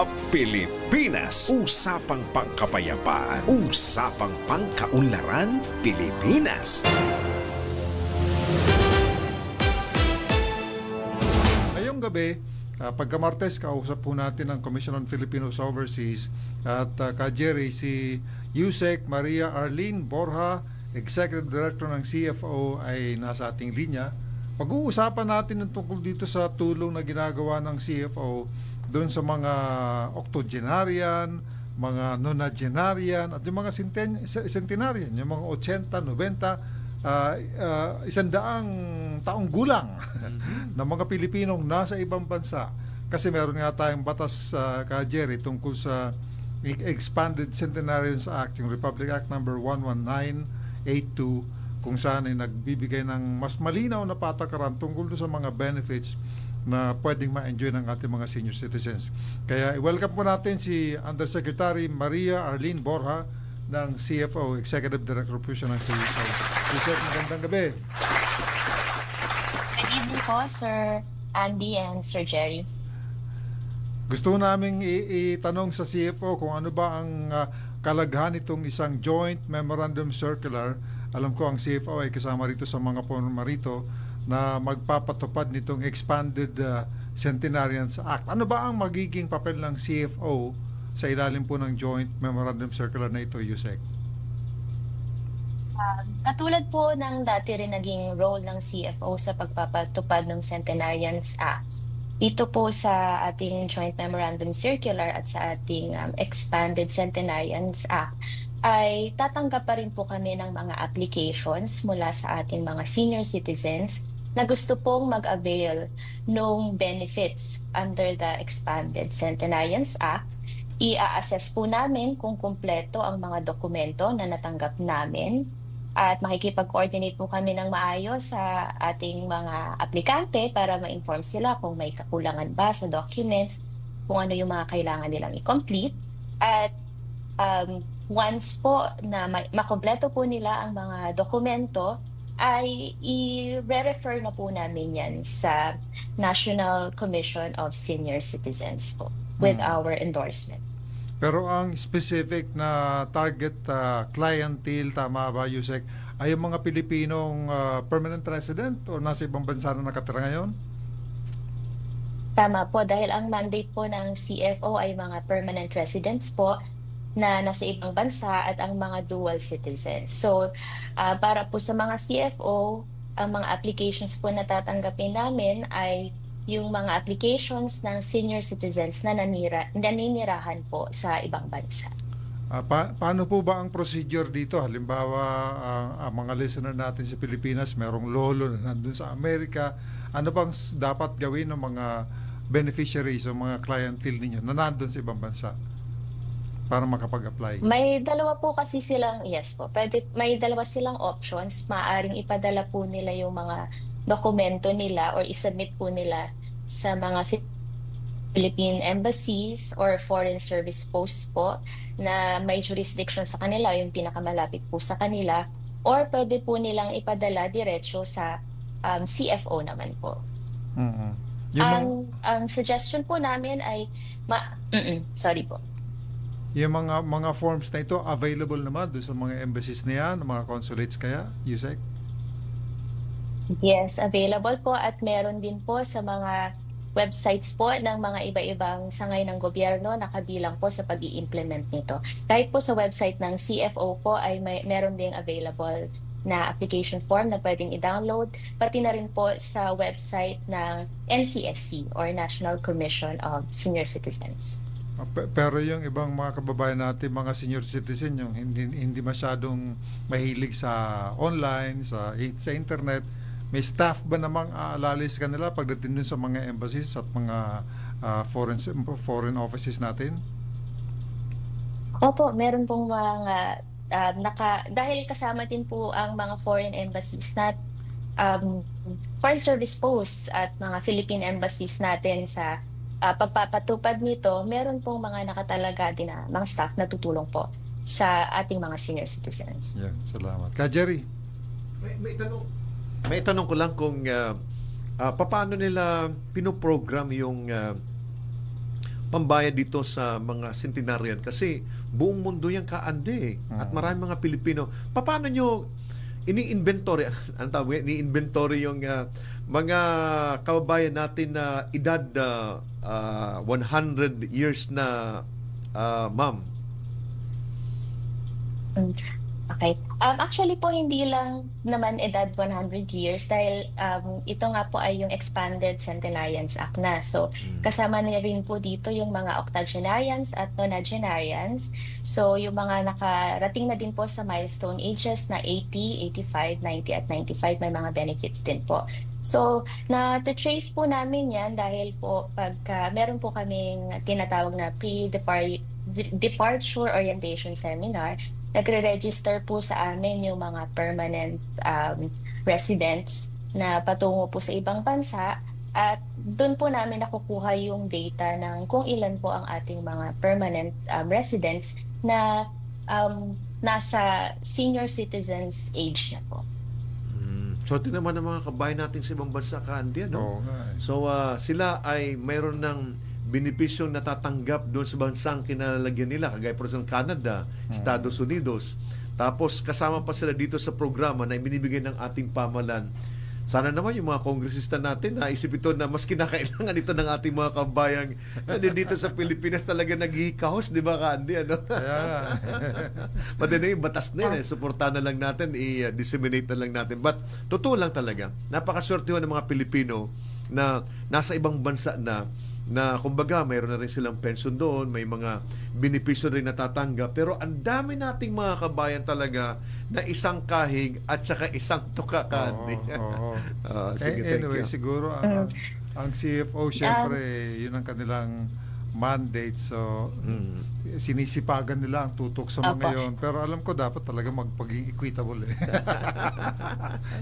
sa Pilipinas. Usapang pangkapayapaan, usapang pangkaunlaran, Pilipinas. Ngayong gabi, pagka Martes, kausap po natin ang Commission on Filipinos Overseas at ka-Jerry, si Yusek Maria Arlene Borja, Executive Director ng CFO, ay nasa ating linya. Pag-uusapan natin ng tungkol dito sa tulong na ginagawa ng CFO doon sa mga octogenarian, mga nonagenarian, at yung mga centenarian, yung mga 80, 90, 100 taong gulang ng mga Pilipinong nasa ibang bansa. Kasi meron nga tayong batas ka Jerry tungkol sa Expanded Centenarians Act, yung Republic Act number 11982, kung saan ay nagbibigay ng mas malinaw na patakaran tungkol sa mga benefits na pwedeng ma-enjoy ng ating mga senior citizens. Kaya welcome po natin si Undersecretary Maria Arlene Borja ng CFO, Executive Director po siya ng CFO. Sir, magandang gabi. Good evening po, Sir Andy and Sir Jerry. Gusto namin itanong sa CFO kung ano ba ang kalaghan itong isang joint memorandum circular. Alam ko ang CFO ay kasama rito sa mga porma rito na magpapatupad nitong Expanded Centenarians Act. Ano ba ang magiging papel ng CFO sa ilalim po ng joint memorandum circular na ito, Yusek? Katulad po ng dati rin naging role ng CFO sa pagpapatupad ng Centenarians Act, dito po sa ating joint memorandum circular at sa ating Expanded Centenarians Act, ay tatanggap pa rin po kami ng mga applications mula sa ating mga senior citizens na gusto pong mag-avail ng benefits under the Expanded Centenarians Act. I-assess po namin kung kumpleto ang mga dokumento na natanggap namin at makikipag-coordinate po kami ng maayos sa ating mga aplikante para ma-inform sila kung may kakulangan ba sa documents, kung ano yung mga kailangan nilang i-complete. At once po na makompleto po nila ang mga dokumento, ay i-refer na po namin yan sa National Commission of Senior Citizens po with our endorsement. Pero ang specific na target clientele, tama ba, Yusek, ay yung mga Pilipinong permanent resident o nasa ibang bansa na nakatira ngayon? Tama po, dahil ang mandate po ng CFO ay mga permanent residents po na nasa ibang bansa at ang mga dual citizens. So, para po sa mga CFO, ang mga applications po na tatanggapin namin ay yung mga applications ng senior citizens na naninirahan po sa ibang bansa. Paano po ba ang procedure dito? Halimbawa, ang mga listener natin sa Pilipinas, merong lolo na nandun sa Amerika. Ano bang dapat gawin ng mga beneficiaries o mga clientele ninyo na nandun sa ibang bansa para makapag-apply? May dalawa po kasi silang, yes po, may dalawa silang options. Maaaring ipadala po nila yung mga dokumento nila or isubmit po nila sa mga Philippine embassies or foreign service posts po na may jurisdiction sa kanila, yung pinakamalapit po sa kanila, or pwede po nilang ipadala diretso sa CFO naman po. Ang suggestion po namin ay sorry po. Yung mga forms na ito available naman doon sa mga embassies na yan, mga consulates kaya, Yusek? Yes, available po at meron din po sa mga websites po ng mga iba-ibang sangay ng gobyerno na kabilang po sa pag-i-implement nito. Kahit po sa website ng CFO po ay meron ding available na application form na pwedeng i-download, pati na rin po sa website ng NCSC or National Commission of Senior Citizens. Pero yung ibang mga kababayan natin, mga senior citizen, yung hindi masyadong mahilig sa online, sa internet, may staff ba namang aalalis kanila pagdating dun sa mga embassies at mga foreign offices natin? Opo, meron pong mga dahil kasama din po ang mga foreign embassies foreign service posts at mga Philippine embassies natin sa pagpapatupad nito, meron pong mga nakatalaga din na mga staff na tutulong po sa ating mga senior citizens. Yeah, salamat. Ka Jerry? May tanong ko lang kung paano nila pinoprogram yung pambayad dito sa mga centenarian kasi buong mundo yan kaande at maraming mga Pilipino. Paano nyo ini-inventory ini-inventory yung mga kababayan natin na edad 100 years na ma'am? Okay. Actually po, hindi lang naman edad 100 years dahil ito nga po ay yung Expanded Centenarians Act na. So, kasama na rin po dito yung mga octogenarians at nonagenarians. So, yung mga nakarating na din po sa milestone ages na 80, 85, 90 at 95, may mga benefits din po. So, na-trace po namin yan dahil po pagka meron po kaming tinatawag na pre-departure orientation seminar, nagre-register po sa amin yung mga permanent residents na patungo po sa ibang bansa at doon po namin nakukuha yung data ng kung ilan po ang ating mga permanent residents na nasa senior citizens age na po. So, ito naman ang mga kabayan natin sa ibang bansa kaandi, no? So, sila ay mayroon ng benepisyong natatanggap doon sa bansang kinalalagyan nila, kagaya po sa Canada, Estados Unidos. Tapos kasama pa sila dito sa programa na ibinibigay ng ating pamahalaan. Sana naman yung mga kongresista natin naisip ito na mas kinakailangan ito ng ating mga kabayang dito sa Pilipinas talaga naghihikahos, di ba Candy? Ano? Yeah. Pati na yung batas na yun, suportahan na lang natin, i-disseminate na lang natin. But totoo lang talaga, napakaswertihan ng mga Pilipino na nasa ibang bansa na kumbaga mayroon na rin silang pension doon, may mga benepisyo rin natatanggap, pero ang dami nating mga kabayan talaga na isang kahig at saka isang tuka Candy. Sige, anyway, siguro ang CFO syempre yun ang kanilang mandate, so sinisipagan nila ang tutok sa mga yon, pero alam ko dapat talaga magpaging equitable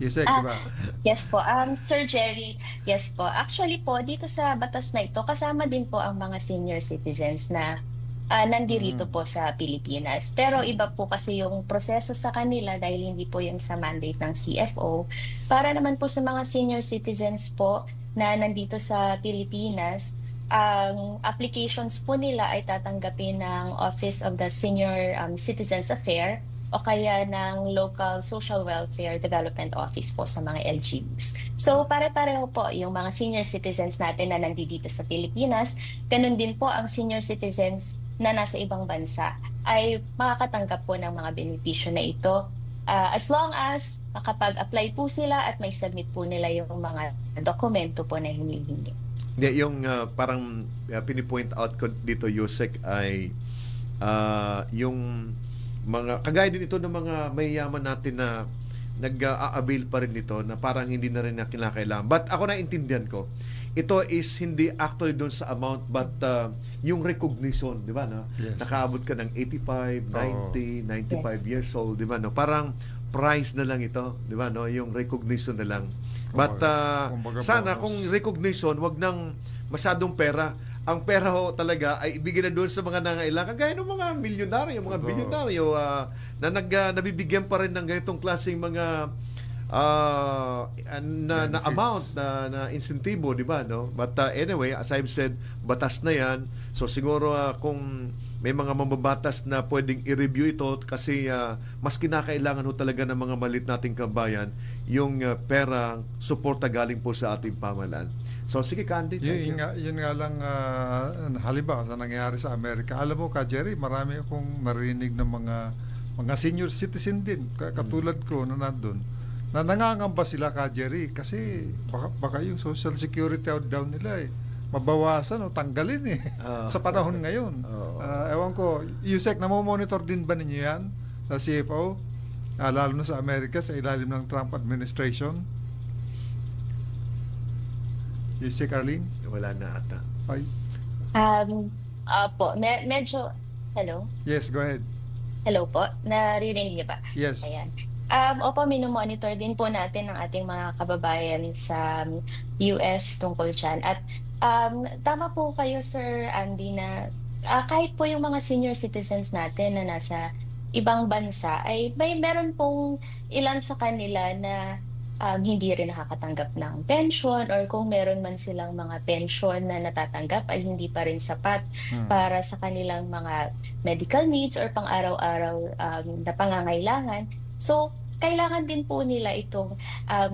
Yusek, diba? Yes po, Sir Jerry, yes po. Actually po, dito sa batas na ito, kasama din po ang mga senior citizens na nandirito po sa Pilipinas. Pero iba po kasi yung proseso sa kanila dahil hindi po yung sa mandate ng CFO. Para naman po sa mga senior citizens po na nandito sa Pilipinas, ang applications po nila ay tatanggapin ng Office of the Senior Citizens Affairs o kaya ng Local Social Welfare Development Office po sa mga LGUs. So, pare-pareho po yung mga senior citizens natin na nandito sa Pilipinas. Ganun din po ang senior citizens na nasa ibang bansa ay makakatanggap po ng mga benepisyo na ito as long as makapag-apply po sila at may submit po nila yung mga dokumento po na hinihingi. Yung parang pinipoint out ko dito, Yusek, ay yung mga kagaya din ito ng mga mayayaman natin na nag-a-avail pa rin nito na parang hindi na rin na kinakailangan. But ako naintindihan ko, ito is hindi actually doon sa amount but yung recognition, di ba? No? Yes, nakaabot ka ng 85, 90, 95 years old, di ba? No? Parang prize na lang ito, di ba? No? Yung recognition na lang. But sana kung recognition, wag nang masyadong pera. Ang pera ho talaga ay ibigay na doon sa mga nangailangan. Kagaya ng mga milyonaryo, mga bilyonaryo na nabibigyan pa rin ng ganitong klaseng mga na amount na insentibo, di ba? No? But anyway, as I've said, batas na yan. So siguro kung may mga mambabatas na pwedeng i-review ito kasi mas kinakailangan ho talaga ng mga malit nating kabayan yung perang suporta galing po sa ating pamahalaan. So sige, Candy. Yun nga lang halimbawa sa nangyayari sa Amerika. Alam mo ka, Jerry, marami akong narinig ng mga senior citizen din katulad ko na nandun na nangangamba sila ka, Jerry, kasi baka yung social security down nila mabawasan o tanggalin sa panahon ngayon. Ewan ko, Yusek, namomonitor din ba ninyo yan sa CFO? Lalo na sa Amerika sa ilalim ng Trump administration? Yusek, Arlene? Wala na ata. Ay. Po, medyo, hello? Yes, go ahead. Hello po, naririnig niyo ba? Yes. Ayan. Opo, minomonitor din po natin ang ating mga kababayan sa US tungkol dyan. At tama po kayo, Sir Andy, na kahit po yung mga senior citizens natin na nasa ibang bansa, ay meron pong ilan sa kanila na hindi rin nakakatanggap ng pension, or kung meron man silang mga pension na natatanggap ay hindi pa rin sapat para sa kanilang mga medical needs or pang-araw-araw na pangangailangan. So, kailangan din po nila itong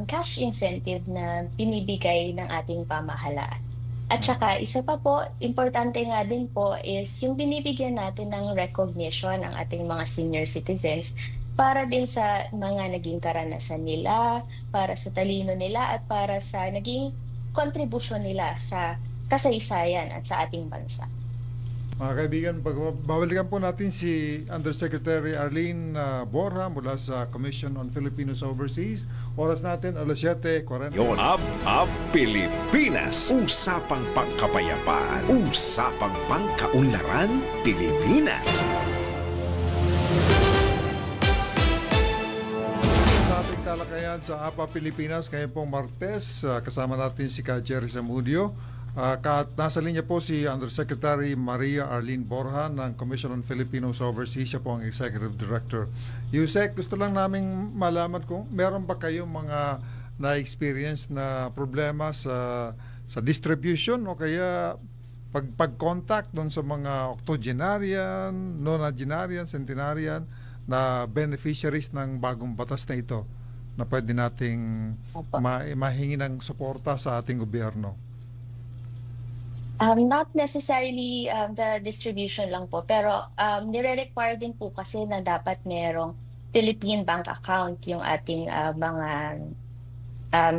cash incentive na binibigay ng ating pamahalaan. At saka, isa pa po, importante nga din po is yung binibigyan natin ng recognition ng ating mga senior citizens para din sa mga naging karanasan nila, para sa talino nila, at para sa naging kontribusyon nila sa kasaysayan at sa ating bansa. Mga kaibigan, babalikan po natin si Undersecretary Arlene Borja mula sa Commission on Filipinos Overseas. Oras natin, 7:40. Yon Up Pilipinas. Usapang pangkapayapaan. Usapang pangkaunlaran. Pilipinas. Ating talakayan sa APA Pilipinas ngayon pong Martes. Kasama natin si Ka Jerry Zamudio. Nasa linya po si Undersecretary Maria Arlene Borja ng Commission on Filipinos Overseas. Siya po ang Executive Director. Yusek, gusto lang naming malaman kung meron ba kayong mga na-experience na problema sa distribution o kaya pag-contact doon sa mga octogenarian, nonagenarian, centenarian na beneficiaries ng bagong batas na ito na pwede nating mahingi ng suporta sa ating gobyerno. Not necessarily the distribution lang po, pero nire-require din po kasi na dapat merong Philippine bank account yung ating mga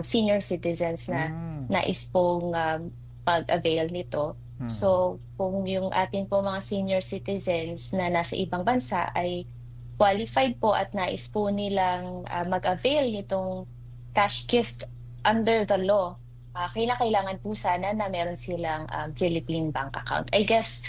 senior citizens na nais pong mag-avail nito. So, kung yung ating po mga senior citizens na nasa ibang bansa ay qualified po at nais po nilang mag-avail nitong cash gift under the law, kailangan po sana na meron silang Philippine bank account. I guess,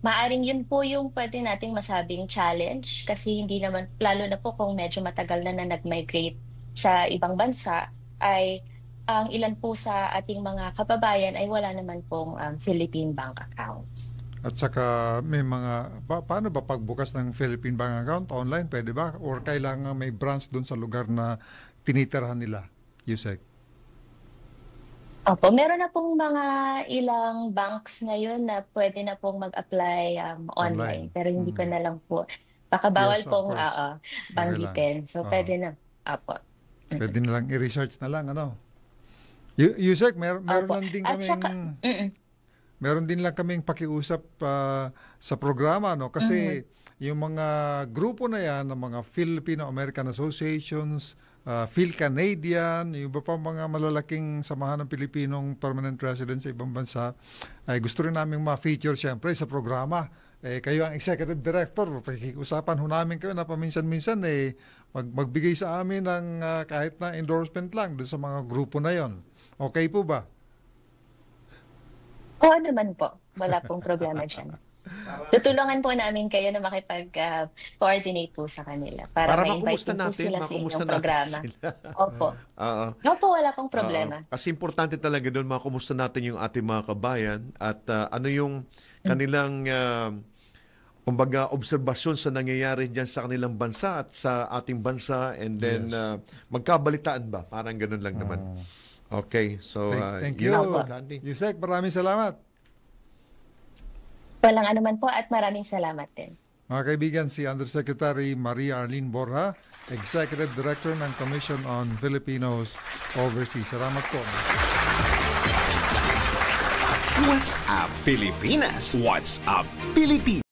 maaring yun po yung pwede nating masabing challenge kasi hindi naman, lalo na po kung medyo matagal na nag-migrate sa ibang bansa, ay ang ilan po sa ating mga kababayan ay wala naman pong Philippine bank accounts. At saka may mga, paano ba pagbukas ng Philippine bank account? Online, pwede ba? Or kailangan may branch doon sa lugar na tinitirahan nila? Yusek? Opo, meron na pong mga ilang banks ngayon na pwede na pong mag-apply online. Pero hindi ko na lang po. Baka bawal pong banggitin. So, pwede na. Opo. Pwede na lang i-research na lang, ano? Yusek, meron lang din kaming... Meron din lang kaming pakiusap sa programa, no? Kasi yung mga grupo na yan, ng mga Filipino-American Associations, Phil-Canadian, yung iba pa mga malalaking samahan ng Pilipinong permanent residents sa ibang bansa, ay gusto rin namin ma-feature siyempre sa programa. Kayo ang Executive Director, pakikiusapan ho namin kayo na paminsan-minsan magbigay sa amin ng kahit na endorsement lang doon sa mga grupo na yon. Okay po ba? Oo naman po. Wala pong problema dyan. Tutulungan po namin kayo na makipag-coordinate po sa kanila para ma-invite po sila sa inyong programa. Opo. Opo, wala pong problema. Kasi importante talaga doon makumusta natin yung ating mga kabayan at ano yung kanilang kumbaga obserbasyon sa nangyayari diyan sa kanilang bansa at sa ating bansa, and then magkabalitaan ba? Parang ganoon lang naman. Okay, so thank you. Yusek, maraming salamat. Walang anuman po at maraming salamat din. Mga kaibigan, si Undersecretary Maria Arlene Borja, Executive Director ng Commission on Filipinos Overseas. Salamat po. What's up, Pilipinas? What's up, Pilipinas?